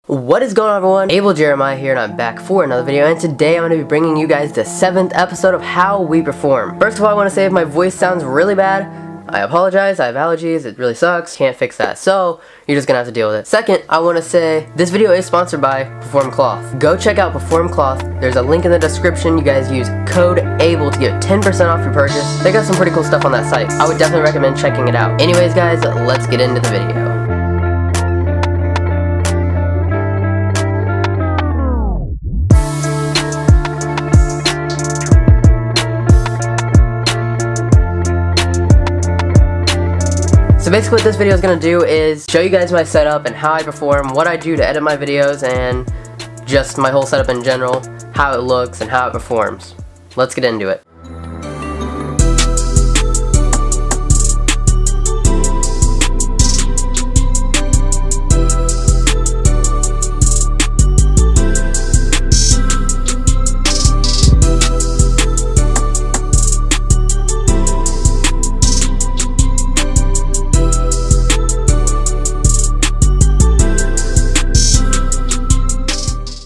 What is going on, everyone? Abel Jeremiah here, and I'm back for another video, and today I'm going to be bringing you guys the 7th episode of How We Perform. First of all, I want to say if my voice sounds really bad, I apologize. I have allergies. It really sucks. Can't fix that. So, you're just going to have to deal with it. Second, I want to say this video is sponsored by Perform Cloth. Go check out Perform Cloth. There's a link in the description. You guys use code ABLE to get 10% off your purchase. They got some pretty cool stuff on that site. I would definitely recommend checking it out. Anyways, guys, let's get into the video. So basically what this video is going to do is show you guys my setup and how I perform, what I do to edit my videos, and just my whole setup in general, how it looks and how it performs. Let's get into it.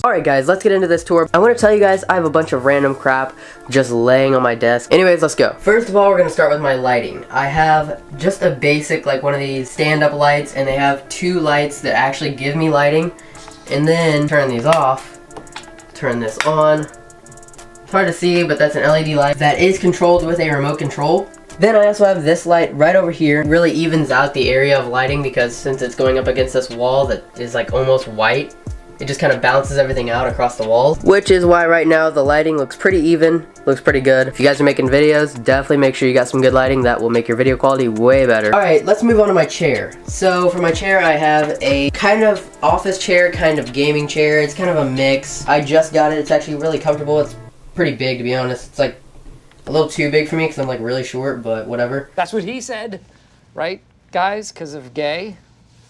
Alright guys, let's get into this tour. I want to tell you guys I have a bunch of random crap just laying on my desk. Anyways, let's go. First of all, we're going to start with my lighting. I have just a basic, like one of these stand-up lights, and they have two lights that actually give me lighting. And then turn these off, turn this on. It's hard to see, but that's an LED light that is controlled with a remote control. Then I also have this light right over here. It really evens out the area of lighting because since it's going up against this wall that is like almost white, it just kind of bounces everything out across the walls, which is why right now the lighting looks pretty even, looks pretty good. If you guys are making videos, definitely make sure you got some good lighting. That will make your video quality way better. Alright, let's move on to my chair. So for my chair, I have a kind of office chair, kind of gaming chair. It's kind of a mix. I just got it. It's actually really comfortable. It's pretty big, to be honest. It's like a little too big for me because I'm like really short, but whatever. That's what he said, right, guys, because of gay?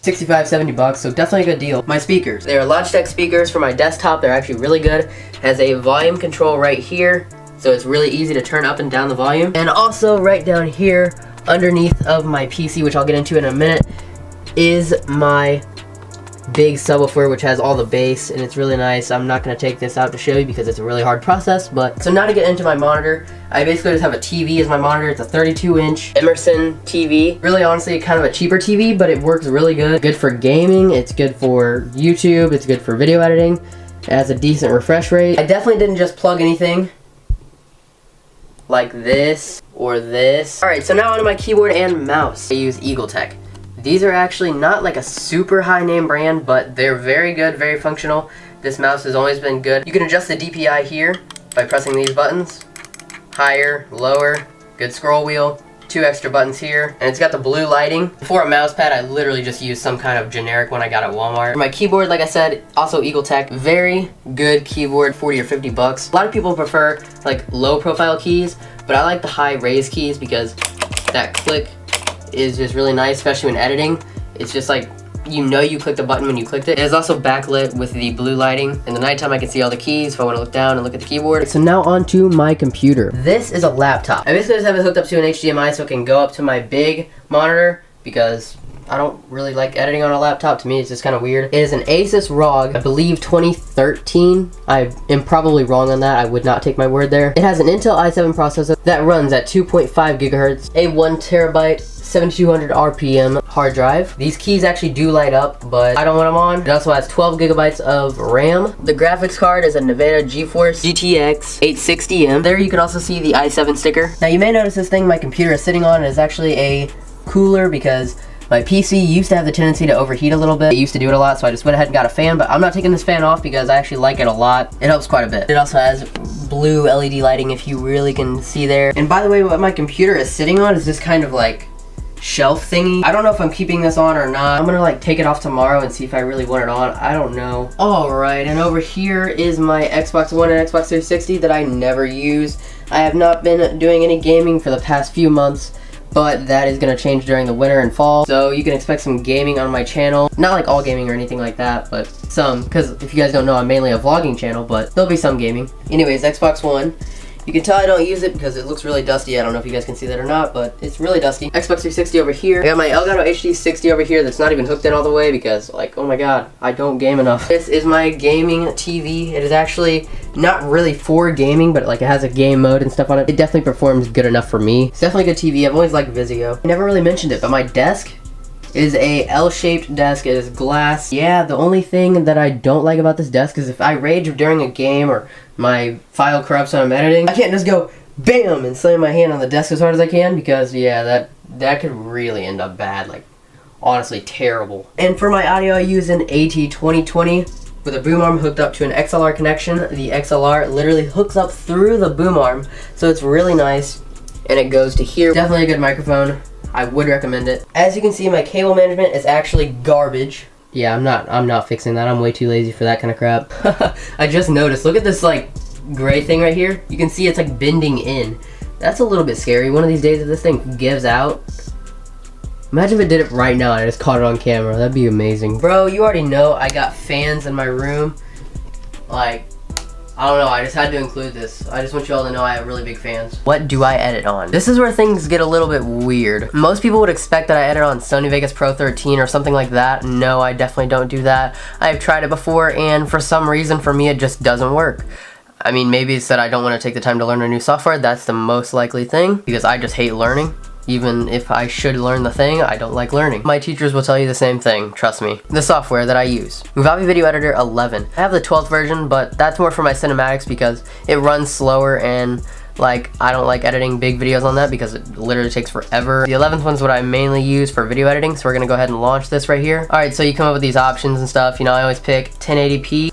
$65-70, so definitely a good deal. My speakers. They are Logitech speakers for my desktop. They're actually really good. Has a volume control right here, so it's really easy to turn up and down the volume. And also right down here, underneath of my PC, which I'll get into in a minute, is my big subwoofer, which has all the bass, and it's really nice. I'm not going to take this out to show you because it's a really hard process, but so now to get into my monitor, I basically just have a TV as my monitor. It's a 32-inch Emerson TV. Really, honestly, kind of a cheaper TV, but it works really good. Good for gaming, it's good for YouTube, it's good for video editing. It has a decent refresh rate. I definitely didn't just plug anything like this or this. Alright, so now onto my keyboard and mouse. I use EagleTech. These are actually not like a super high name brand, but they're very good, very functional. This mouse has always been good. You can adjust the DPI here by pressing these buttons. Higher, lower, good scroll wheel, 2 extra buttons here, and it's got the blue lighting. For a mouse pad, I literally just used some kind of generic one I got at Walmart. For my keyboard, like I said, also EagleTech. Very good keyboard, 40 or 50 bucks. A lot of people prefer like low profile keys, but I like the high raise keys because that click is just really nice, especially when editing. It's just like, you know you clicked the button when you clicked it. It is also backlit with the blue lighting. In the nighttime I can see all the keys if I want to look down and look at the keyboard. So now on to my computer. This is a laptop. I basically just have it hooked up to an HDMI so it can go up to my big monitor because I don't really like editing on a laptop. To me, it's just kind of weird. It is an Asus ROG, I believe 2013. I am probably wrong on that. I would not take my word there. It has an Intel i7 processor that runs at 2.5 gigahertz, a 1 terabyte, 7200 RPM hard drive. These keys actually do light up, but I don't want them on. It also has 12 gigabytes of RAM. The graphics card is a NVIDIA GeForce GTX 860M. There you can also see the i7 sticker. Now you may notice this thing my computer is sitting on is actually a cooler because my PC used to have the tendency to overheat a little bit. It used to do it a lot, so I just went ahead and got a fan, but I'm not taking this fan off because I actually like it a lot. It helps quite a bit. It also has blue LED lighting if you really can see there. And by the way, what my computer is sitting on is this kind of like shelf thingy. I don't know if I'm keeping this on or not. I'm gonna like take it off tomorrow and see if I really want it on. I don't know. Alright, and over here is my Xbox One and Xbox 360 that I never use. I have not been doing any gaming for the past few months, but that is going to change during the winter and fall. So you can expect some gaming on my channel. Not like all gaming or anything like that, but some. Because if you guys don't know, I'm mainly a vlogging channel, but there'll be some gaming. Anyways, Xbox One. You can tell I don't use it because it looks really dusty. I don't know if you guys can see that or not, but it's really dusty. Xbox 360 over here. I got my Elgato HD 60 over here that's not even hooked in all the way because, like, oh my god, I don't game enough. This is my gaming TV. It is actually not really for gaming, but like it has a game mode and stuff on it. It definitely performs good enough for me. It's definitely a good TV. I've always liked Vizio. I never really mentioned it, but my desk is a L-shaped desk. It is glass. Yeah, the only thing that I don't like about this desk is if I rage during a game or my file corrupts when I'm editing, I can't just go BAM and slam my hand on the desk as hard as I can because, yeah, that could really end up bad, like, honestly terrible. And for my audio, I use an AT2020 with a boom arm hooked up to an XLR connection. The XLR literally hooks up through the boom arm, so it's really nice, and it goes to here. Definitely a good microphone. I would recommend it. As you can see, my cable management is actually garbage. Yeah, I'm not fixing that. I'm way too lazy for that kind of crap. I just noticed. Look at this like gray thing right here. You can see it's like bending in. That's a little bit scary. One of these days if this thing gives out. Imagine if it did it right now and I just caught it on camera. That'd be amazing. Bro, you already know I got fans in my room. Like, I don't know, I just had to include this. I just want you all to know I have really big fans. What do I edit on? This is where things get a little bit weird. Most people would expect that I edit on Sony Vegas Pro 13 or something like that. No, I definitely don't do that. I've tried it before, and for some reason, for me, it just doesn't work. I mean, maybe it's that I don't want to take the time to learn a new software. That's the most likely thing, because I just hate learning. Even if I should learn the thing, I don't like learning. My teachers will tell you the same thing, trust me. The software that I use. Movavi Video Editor 11. I have the 12th version, but that's more for my cinematics because it runs slower and like I don't like editing big videos on that because it literally takes forever. The 11th one's what I mainly use for video editing, so we're gonna go ahead and launch this right here. Alright, so you come up with these options and stuff. You know, I always pick 1080p.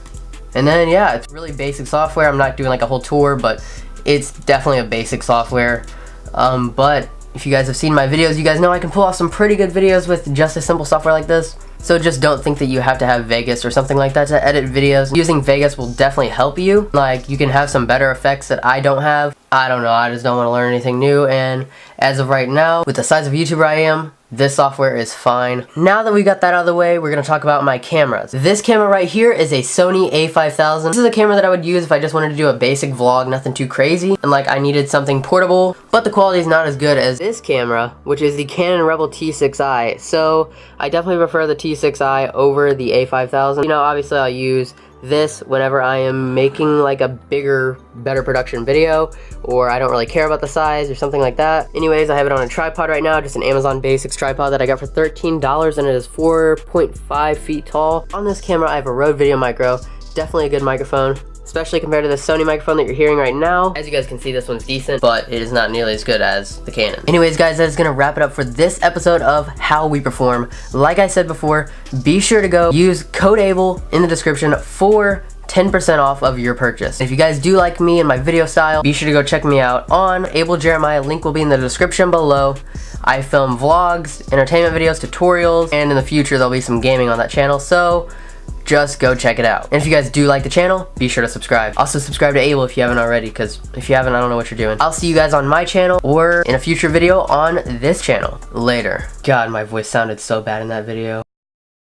And then, yeah, it's really basic software. I'm not doing like a whole tour, but it's definitely a basic software. But if you guys have seen my videos, you guys know I can pull off some pretty good videos with just a simple software like this. So just don't think that you have to have Vegas or something like that to edit videos. Using Vegas will definitely help you. Like, you can have some better effects that I don't have. I don't know, I just don't want to learn anything new. And as of right now, with the size of YouTuber I am, this software is fine. Now that we got that out of the way, we're gonna talk about my cameras. This camera right here is a Sony a5000. This is a camera that I would use if I just wanted to do a basic vlog, nothing too crazy, and like I needed something portable, but the quality is not as good as this camera, which is the Canon Rebel T6i. So I definitely prefer the T6i over the a5000. You know, obviously I'll use this whenever I am making like a bigger, better production video, or I don't really care about the size or something like that. Anyways, I have it on a tripod right now, just an Amazon Basics tripod that I got for $13, and it is 4.5 feet tall. On this camera, I have a Rode Video Micro, definitely a good microphone, especially compared to the Sony microphone that you're hearing right now. As you guys can see, this one's decent, but it is not nearly as good as the Canon. Anyways, guys, that is gonna wrap it up for this episode of How We Perform. Like I said before, be sure to go use code ABLE in the description for 10% off of your purchase. If you guys do like me and my video style, be sure to go check me out on Able Jeremiah. Link will be in the description below. I film vlogs, entertainment videos, tutorials, and in the future there'll be some gaming on that channel, so just go check it out. And if you guys do like the channel, be sure to subscribe. Also subscribe to Able if you haven't already, because if you haven't, I don't know what you're doing. I'll see you guys on my channel or in a future video on this channel. Later. God, my voice sounded so bad in that video.